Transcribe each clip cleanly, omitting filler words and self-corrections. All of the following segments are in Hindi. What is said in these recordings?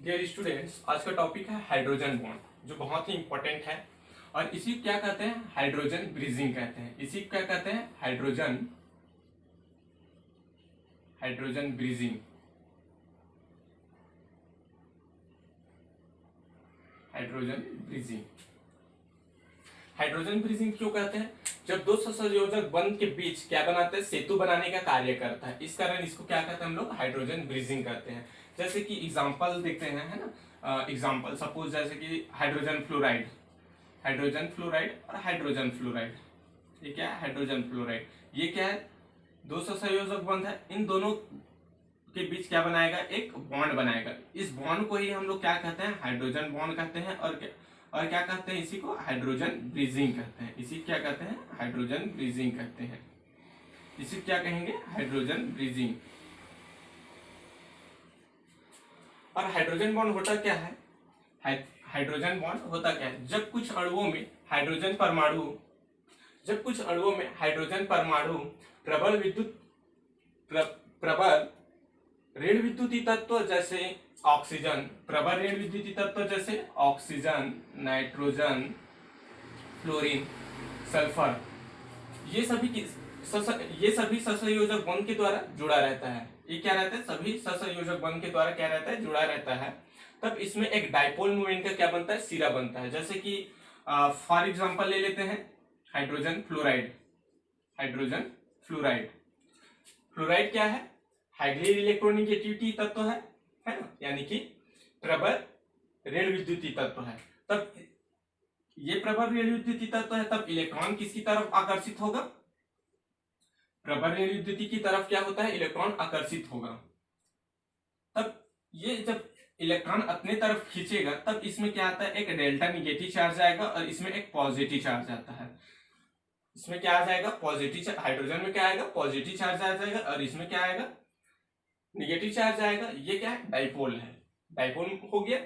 डियर स्टूडेंट्स, आज का टॉपिक है हाइड्रोजन बॉन्ड, जो बहुत ही इंपॉर्टेंट है। और इसी क्या कहते हैं? हाइड्रोजन ब्रीजिंग कहते हैं। इसी क्या कहते हैं? Hydrogen bridging. Hydrogen bridging. Hydrogen bridging क्यों कहते हैं? जब दो सहसंयोजक बंध के बीच क्या बनाते हैं? सेतु बनाने का कार्य करता है। इस कारण इसको क्या कहते हैं हम लोग? हाइड्रोजन ब्रीजिंग करते हैं। जैसे कि एग्जांपल देखते हैं, है ना। एग्जांपल सपोज जैसे कि हाइड्रोजन फ्लोराइड और हाइड्रोजन फ्लोराइड। ये क्या है? Hydrogen fluoride. ये क्या है? दो सहसंयोजक बंध है, इन दोनों के बीच क्या बनाएगा? एक बॉन्ड बनाएगा। इस बॉन्ड को ही हम लोग क्या कहते हैं? हाइड्रोजन बॉन्ड कहते हैं। और क्या कहते हैं? इसी को हाइड्रोजन ब्रीजिंग कहते हैं। इसी क्या कहते हैं? हाइड्रोजन ब्रीजिंग कहते हैं। इसी क्या कहेंगे? Hydrogen bridging. और हाइड्रोजन बॉन्ड होता क्या है? हाइड्रोजन बॉन्ड होता क्या है? जब कुछ अणुओं में हाइड्रोजन परमाणु प्रबल ऋण विद्युतीय तत्व जैसे ऑक्सीजन, नाइट्रोजन, फ्लोरीन, सल्फर, ये सभी सहसंयोजक बंध के द्वारा जुड़ा रहता है। ये क्या रहता है? सभी सहसंयोजक बंध के द्वारा क्या रहता है? जुड़ा रहता है। तब इसमें एक डाइपोल मोमेंट का क्या बनता है? सिरा बनता है। जैसे कि फॉर एग्जांपल ले लेते हैं हाइड्रोजन फ्लोराइड। फ्लोराइड क्या है? हाईली इलेक्ट्रोनेगेटिविटी तत्व है ना, यानी कि प्रबल ऋण विद्युतीय तत्व है। तब ये प्रबल ऋण विद्युतीय तत्व है, तब इलेक्ट्रॉन किसकी तरफ आकर्षित होगा? प्रबल ऋण विद्युतीय की तरफ क्या होता है? इलेक्ट्रॉन आकर्षित होगा। तब ये जब इलेक्ट्रॉन अपने तरफ खींचेगा, तब इसमें क्या आता है? एक डेल्टा निगेटिव चार्ज आएगा और इसमें एक पॉजिटिव चार्ज आता है। इसमें क्या आ जाएगा? पॉजिटिव। हाइड्रोजन में क्या आएगा? पॉजिटिव चार्ज आ जाएगा और इसमें क्या आएगा? निगेटिव चार्ज आएगा। ये क्या है? डाइपोल है। डाइपोल हो गया।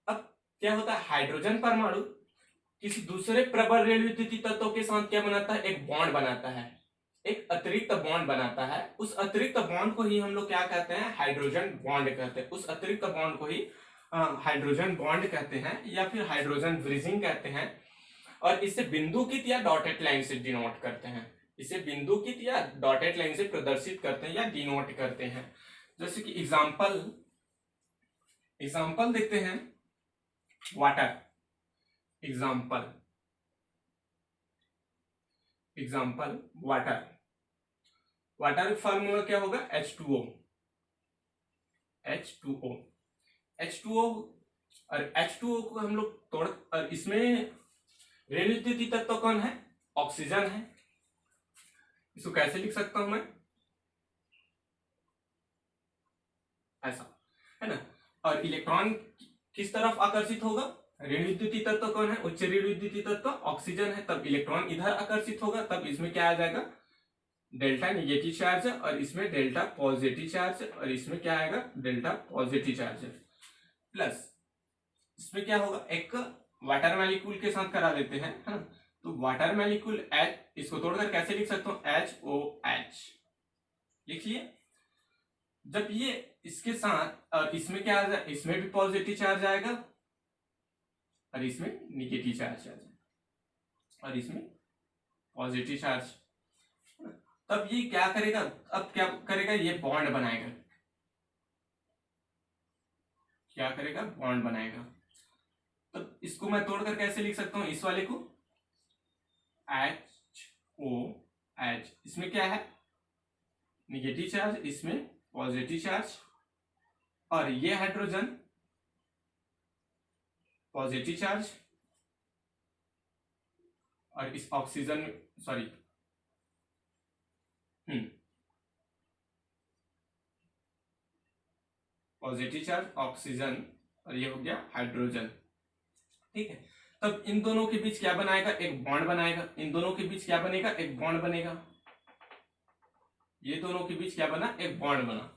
अब क्या होता है? हाइड्रोजन परमाणु किसी दूसरे प्रबल ऋण विद्युतीय तत्व के साथ क्या बनाता है? एक बॉन्ड बनाता है, एक अतिरिक्त बॉन्ड बनाता है। उस अतिरिक्त बॉन्ड को ही हम लोग क्या कहते हैं? हाइड्रोजन बॉन्ड कहते हैं। उस अतिरिक्त बॉन्ड को ही हाइड्रोजन बॉन्ड कहते हैं या फिर हाइड्रोजन ब्रीजिंग कहते हैं। और इसे बिंदुकित या डॉटेड लाइन से डिनोट करते हैं। इसे बिंदुकित या डॉटेड लाइन से प्रदर्शित करते हैं या डिनोट करते हैं। जैसे कि एग्जाम्पल देखते हैं। वाटर। एग्जाम्पल वाटर फॉर्मूला क्या होगा? H2O। और H2O को हम लोग तोड़, और इसमें ऋण विद्युतीय तत्व कौन है? ऑक्सीजन है। इसको कैसे लिख सकता हूं मैं? ऐसा, है ना। और इलेक्ट्रॉन किस तरफ आकर्षित होगा? ऋण विद्युतीय तत्व कौन है? उच्च ऋण विद्युतीय तत्व ऑक्सीजन है। तब इलेक्ट्रॉन इधर आकर्षित होगा। तब इसमें क्या आ जाएगा? डेल्टा निगेटिव चार्ज, और इसमें डेल्टा पॉजिटिव चार्ज, और इसमें क्या आएगा? डेल्टा पॉजिटिव चार्ज प्लस इसमें क्या होगा? एक वाटर मॉलिक्यूल के साथ करा देते हैं, है ना। तो वाटर मॉलिक्यूल H, इसको तोड़कर कैसे लिख सकता हूं? HOH लिखिए। जब ये इसके साथ, और इसमें क्या आ जाए? इसमें भी पॉजिटिव चार्ज आएगा और इसमें निगेटिव चार्ज आ जाए, और इसमें पॉजिटिव चार्ज। तब ये क्या करेगा? अब क्या करेगा? ये बॉन्ड बनाएगा। क्या करेगा? बॉन्ड बनाएगा। तब इसको मैं तोड़कर कैसे लिख सकता हूं? इस वाले को HOH। इसमें क्या है? निगेटिव चार्ज, इसमें पॉजिटिव चार्ज, और ये हाइड्रोजन पॉजिटिव चार्ज, और इस ऑक्सीजन पॉजिटिव चार्ज ऑक्सीजन, और ये हो गया हाइड्रोजन। ठीक है। तब इन दोनों के बीच क्या बनाएगा? एक बॉन्ड बनाएगा। इन दोनों के बीच क्या बनेगा? एक बॉन्ड बनेगा। ये दोनों के बीच क्या बना? एक बॉन्ड बना।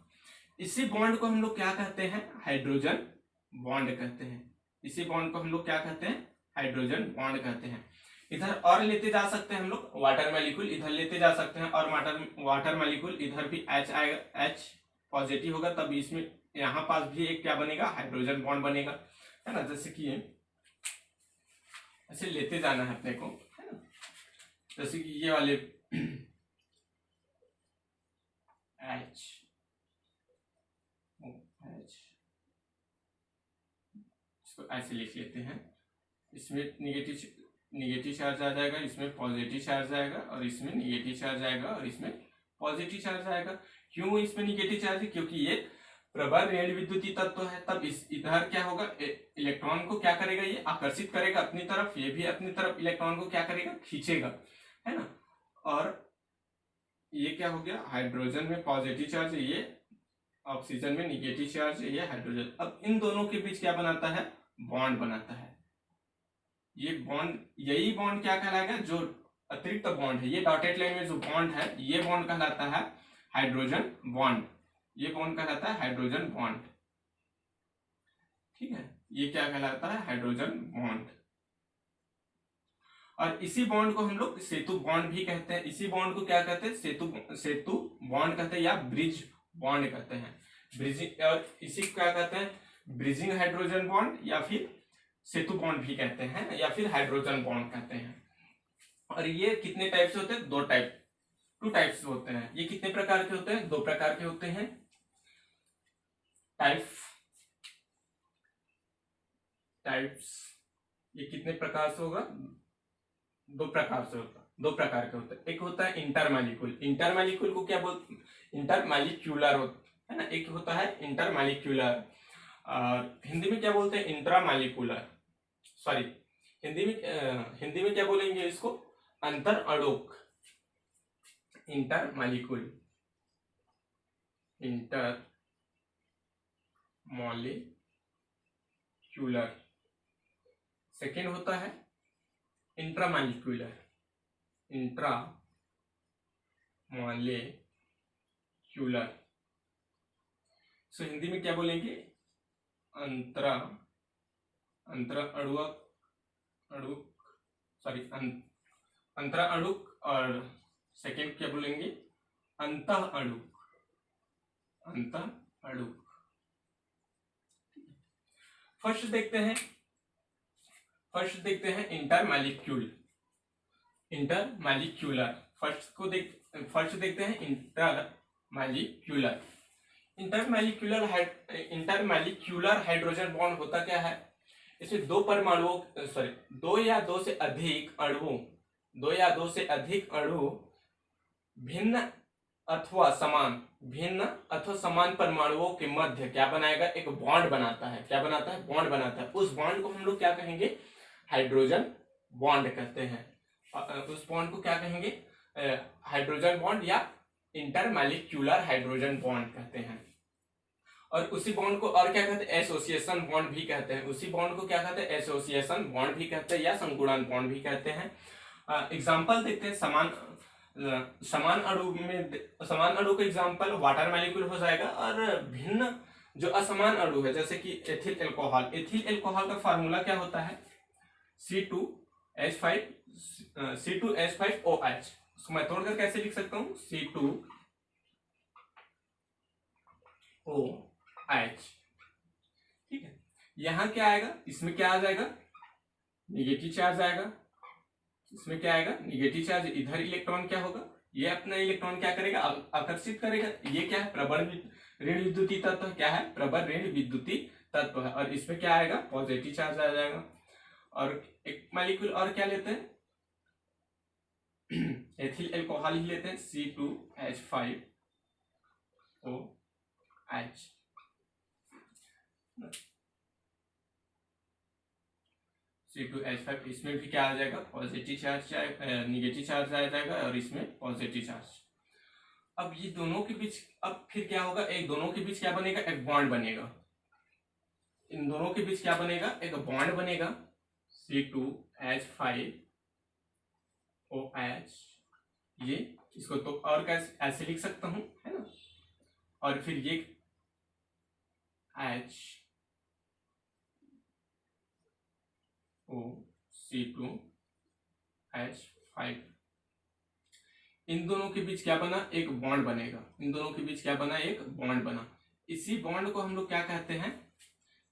इसी बॉन्ड को हम लोग क्या कहते हैं? हाइड्रोजन बॉन्ड कहते हैं। इसी बॉन्ड को हम लोग क्या कहते हैं? हाइड्रोजन बॉन्ड कहते हैं। इधर और लेते जा सकते हैं हम लोग, वाटर मॉलिक्यूल इधर लेते जा सकते हैं, और वाटर मॉलिक्यूल इधर भी H आएगा, H पॉजिटिव होगा, तब इसमें यहाँ पास भी एक क्या बनेगा, हाइड्रोजन बॉन्ड बनेगा, है ना। जैसे कि ऐसे लेते जाना है अपने को, है ना। जैसे कि ये वाले H इसको ऐसे लिख लेते हैं। इसमें निगेटिव चार्ज आ जाएगा, इसमें पॉजिटिव चार्ज आएगा, और इसमें निगेटिव चार्ज आएगा, और इसमें पॉजिटिव चार्ज आएगा। क्यों इसमें निगेटिव चार्ज है? क्योंकि ये प्रबल ऋण विद्युतीय तत्व है। तब इस इधर क्या होगा, इलेक्ट्रॉन को क्या करेगा, ये आकर्षित करेगा अपनी तरफ, ये भी अपनी तरफ इलेक्ट्रॉन को क्या करेगा, खींचेगा, है ना। और ये क्या हो गया, हाइड्रोजन में पॉजिटिव चार्ज है, ये ऑक्सीजन में निगेटिव चार्ज है, ये हाइड्रोजन। अब इन दोनों के बीच क्या बनाता है, बॉन्ड बनाता है। ये बॉन्ड, यही बॉन्ड क्या कहलाएगा, जो अतिरिक्त बॉन्ड है, ये डॉटेड लाइन में जो बॉन्ड है, ये बॉन्ड कहलाता है हाइड्रोजन बॉन्ड। ये बॉन्ड कहलाता है हाइड्रोजन बॉन्ड, ठीक है। ये क्या कहलाता है, हाइड्रोजन बॉन्ड। और इसी बॉन्ड को हम लोग सेतु बॉन्ड भी कहते हैं। इसी बॉन्ड को क्या कहते हैं, सेतु बॉन्ड कहते हैं, या ब्रिज बॉन्ड कहते हैं, ब्रिजिंग। और इसी को क्या कहते हैं, ब्रिजिंग हाइड्रोजन बॉन्ड, या फिर सेतु बॉन्ड भी कहते हैं, या फिर हाइड्रोजन बॉन्ड कहते हैं। और ये कितने टाइप से होते हैं, टू टाइप्स होते हैं। ये कितने प्रकार के होते हैं, दो प्रकार के होते हैं। टाइप्स ये कितने प्रकार से होगा, दो प्रकार के होते हैं। एक होता है इंटरमॉलिक्यूल। इंटरमॉलिक्यूल को क्या बोलते, इंटरमॉलिक्यूलर है ना। एक होता है इंटरमॉलिक्यूलर, हिंदी में क्या बोलते हैं, इंट्रामॉलिक्यूलर। सॉरी, हिंदी में क्या बोलेंगे इसको, अंतर अणुक। इंटरमॉलिक्यूल, इंटरमॉलिक्यूलर। सेकेंड होता है इंट्रामॉलिक्यूलर, इंट्रामॉलिक्यूलर। सो हिंदी में क्या बोलेंगे, अंतरा अणुक। और सेकेंड क्या बोलेंगे, अंतः अणुक। फर्स्ट देखते हैं इंटरमॉलिक्यूलर। फर्स्ट देखते हैं इंटरमॉलिक्यूलर। इंटरमॉलिक्यूलर हाइड्रोजन बॉन्ड होता क्या है, इसमें दो या दो से अधिक अणु भिन्न अथवा समान परमाणुओं के मध्य क्या बनाएगा, एक बॉन्ड बनाता है। क्या बनाता है, बॉन्ड बनाता है। उस बॉन्ड को हम लोग क्या कहेंगे, हाइड्रोजन बॉन्ड कहते हैं। उस बॉन्ड को क्या कहेंगे, हाइड्रोजन बॉन्ड या इंटरमॉलिक्यूलर हाइड्रोजन बॉन्ड कहते हैं। और उसी बॉन्ड को और क्या कहते हैं, एसोसिएशन बॉन्ड भी कहते हैं। उसी बॉन्ड को क्या कहते हैं, एसोसिएशन बॉन्ड भी कहते हैं, या संगुणन बॉन्ड भी कहते हैं। एग्जाम्पल देखते हैं, समान अणु का एग्जाम्पल वाटर मॉलिक्यूल हो जाएगा। और भिन्न जो असमान अणु है, जैसे कि एथिल एल्कोहल का फार्मूला क्या होता है, C2H5OH। उसको मैं तोड़कर कैसे लिख सकता हूँ, C2OH, ठीक है। यहां क्या आएगा, इसमें क्या आ जाएगा, निगेटिव चार्ज आएगा। इसमें क्या आएगा, निगेटिव चार्ज। इधर इलेक्ट्रॉन क्या होगा, ये अपना इलेक्ट्रॉन क्या करेगा, आकर्षित करेगा। ये क्या है, प्रबल ऋण विद्युतीय तत्व। क्या है, प्रबल ऋण विद्युतीय तत्व है। और इसमें क्या आएगा, पॉजिटिव चार्ज आ जाएगा। और एक मॉलिक्यूल और क्या लेते हैं, एथिल एल्कोहल ही लेते हैं, C2H5OH। C2H5, इसमें भी क्या आ जाएगा, पॉजिटिव चार्ज, निगेटिव चार्ज आ जाएगा, और इसमें पॉजिटिव चार्ज। अब ये दोनों के बीच, अब फिर क्या होगा, दोनों के बीच क्या बनेगा, एक बॉन्ड बनेगा। इन दोनों के बीच क्या बनेगा, एक बॉन्ड बनेगा, C2H5OH। ये इसको तो और कैसे ऐसे लिख सकता हूं, है ना। और फिर ये C2H5, इन दोनों के बीच क्या बना, एक बॉन्ड बनेगा। इन दोनों के बीच क्या बना, एक बॉन्ड बना। इसी बॉन्ड को हम लोग क्या कहते हैं,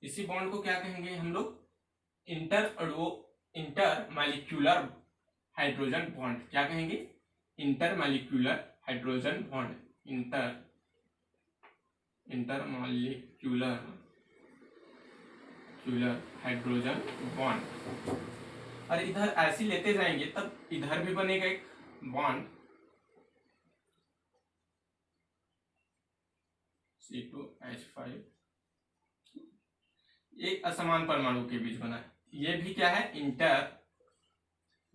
इसी बॉन्ड को क्या कहेंगे हम लोग, इंटर मालिक्यूलर हाइड्रोजन बॉन्ड। क्या कहेंगे, inter molecular hydrogen bond, inter molecular hydrogen bond. और इधर ऐसे लेते जाएंगे तब इधर भी बनेगा एक बॉन्ड C2H5, एक असमान परमाणु के बीच बना है। ये भी क्या है, इंटर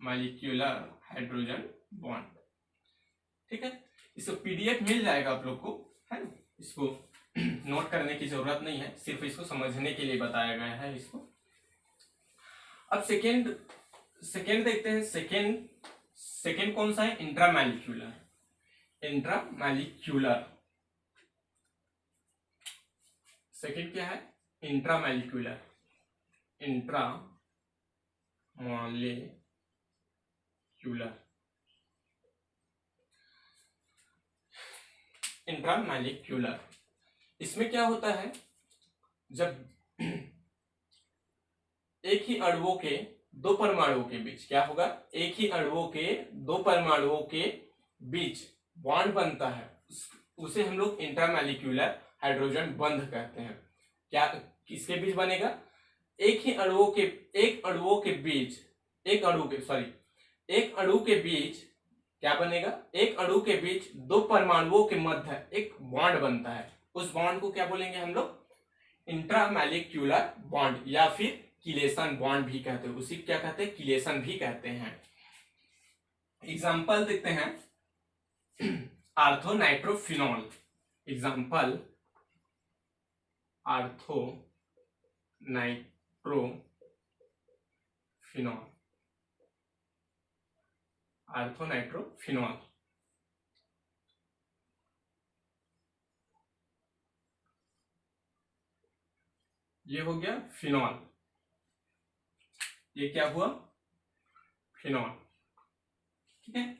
मालिक्यूलर हाइड्रोजन बॉन्ड। ठीक है, इसको पीडीएफ मिल जाएगा आप लोग को, है ना, इसको नोट करने की जरूरत नहीं है, सिर्फ इसको समझने के लिए बताया गया है इसको। अब सेकेंड देखते हैं। सेकेंड कौन सा है, इंट्रामैलिक्यूलर। सेकेंड क्या है, इंट्रामैलिक्यूलर इंट्रामैलिक्यूलर। इसमें क्या होता है, जब एक ही अणुओं के दो परमाणुओं के बीच क्या होगा, एक ही अणुओं के दो परमाणुओं के बीच बॉन्ड बनता है, उसे हम लोग इंट्रामैलिक्यूलर हाइड्रोजन बंध कहते हैं। क्या किसके बीच बनेगा, एक अणुओं के बीच क्या बनेगा, एक अणु के बीच दो परमाणुओं के मध्य एक बॉन्ड बनता है। उस बॉन्ड को क्या बोलेंगे हम लोग, इंट्रामैलिक्यूलर बॉन्ड, या फिर किलेशन बॉन्ड भी कहते हैं, उसी क्या कहते हैं, किलेशन भी कहते हैं। एग्जाम्पल देखते हैं, आर्थोनाइट्रोफिनॉल। एग्जाम्पल आर्थोनाइट्रोफिनॉल। ये हो गया फिनॉल, ये क्या हुआ, फिनॉल। ठीक है,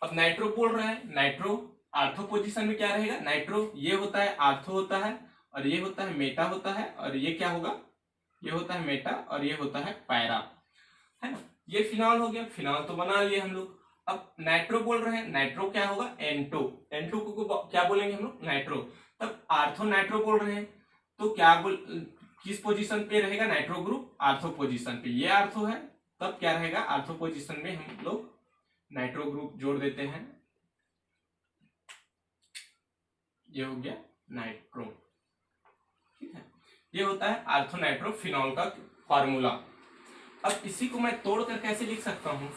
अब नाइट्रो बोल रहा है, नाइट्रो आर्थो पोजीशन में क्या रहेगा, नाइट्रो ये होता है आर्थो होता है, और ये होता है मेटा होता है, और ये क्या होगा, ये होता है मेटा, और ये होता है पैरा, है ना। ये फिनॉल हो गया, फिनॉल तो बना लिए हम लोग। अब नाइट्रो बोल रहे हैं, नाइट्रो क्या होगा, N2 को क्या बोलेंगे हम लोग, नाइट्रो। तब आर्थो नाइट्रो बोल रहे हैं, तो क्या किस पोजीशन पे रहेगा नाइट्रो ग्रुप, आर्थो पोजीशन पे। ये आर्थो है, तब क्या रहेगा, आर्थो पोजीशन में हम लोग नाइट्रो ग्रुप जोड़ देते हैं, ये हो गया नाइट्रो। ठीक है, ये होता है आर्थोनाइट्रोफिनॉल का फॉर्मूला। अब इसी को मैं तोड़कर कैसे लिख सकता हूं,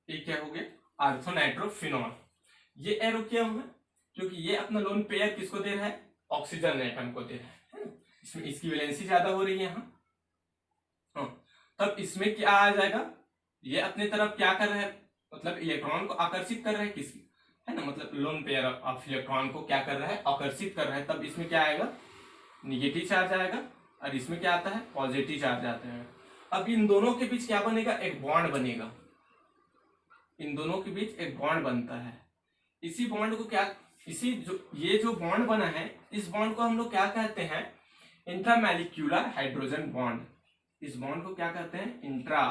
ये क्या हो गया, आर्थोनाइट्रोफिनॉल। ये एरो क्या हुआ, क्योंकि ये अपना लोन पेयर किसको दे रहा है, ऑक्सीजन एटम को दे रहा है ना? इसमें इसकी वैलेंसी ज्यादा हो रही है यहाँ। तब इसमें क्या आ जाएगा, ये अपने तरफ क्या कर रहा है, मतलब इलेक्ट्रॉन को आकर्षित कर रहा है, किसी, है ना, मतलब लोन पेयर ऑफ इलेक्ट्रॉन को क्या कर रहा है, आकर्षित कर रहा है। तब इसमें क्या आएगा, निगेटिव चार्ज आएगा, और इसमें क्या आता है, पॉजिटिव चार्ज आता है। अब इन दोनों के बीच क्या बनेगा, एक बॉन्ड बनेगा, इन दोनों के बीच एक बॉन्ड बनता है। इसी बॉन्ड को क्या, ये जो बॉन्ड बना है, इस बॉन्ड को हम लोग क्या कहते हैं, इंट्रामैलिक्यूलर हाइड्रोजन बॉन्ड। इस बॉन्ड को क्या कहते हैं, इंट्रा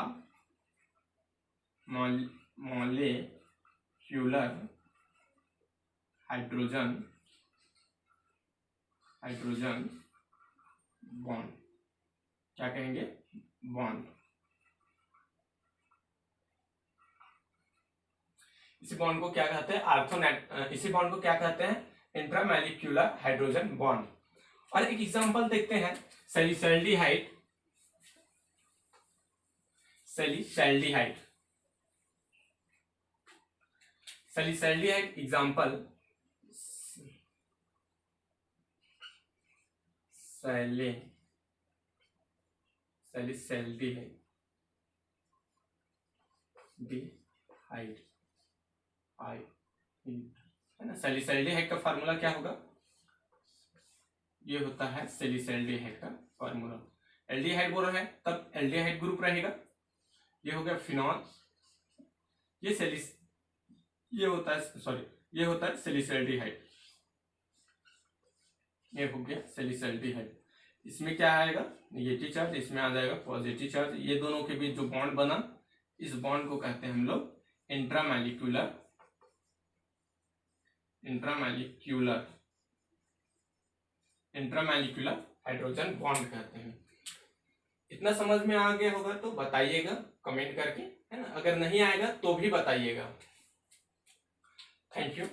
मॉलिक्यूलर हाइड्रोजन बॉन्ड। क्या कहेंगे, बॉन्ड। इसी बॉन्ड को क्या कहते हैं, इसी बॉन्ड को क्या कहते हैं, इंट्रामैलिक्यूलर हाइड्रोजन बॉन्ड। और एक एग्जांपल देखते हैं, सैलिसैल्डिहाइड। एग्जांपल, सैलिसैल्डिहाइड। आई, है ना। सैलिसैल्डिहाइड का फार्मूला क्या होगा, ये होता है सैलिसैल्डिहाइड का फार्मूला। एल्डिहाइड बोल है तब एल्डिहाइड ग्रुप रहेगा, ये हो गया फिनॉल, ये होता है सॉरी, ये होता है सैलिसैल्डिहाइड, ये हो गया सैलिसैल्डिहाइड। इसमें क्या आएगा, नेगेटिव चार्ज, इसमें आ जाएगा पॉजिटिव चार्ज। ये दोनों के बीच जो बॉन्ड बना, इस बॉन्ड को कहते हैं हम लोग इंट्रामैलिक्यूलर हाइड्रोजन बॉन्ड कहते हैं। इतना समझ में आ गया होगा तो बताइएगा कमेंट करके, है ना। अगर नहीं आएगा तो भी बताइएगा। Thank you.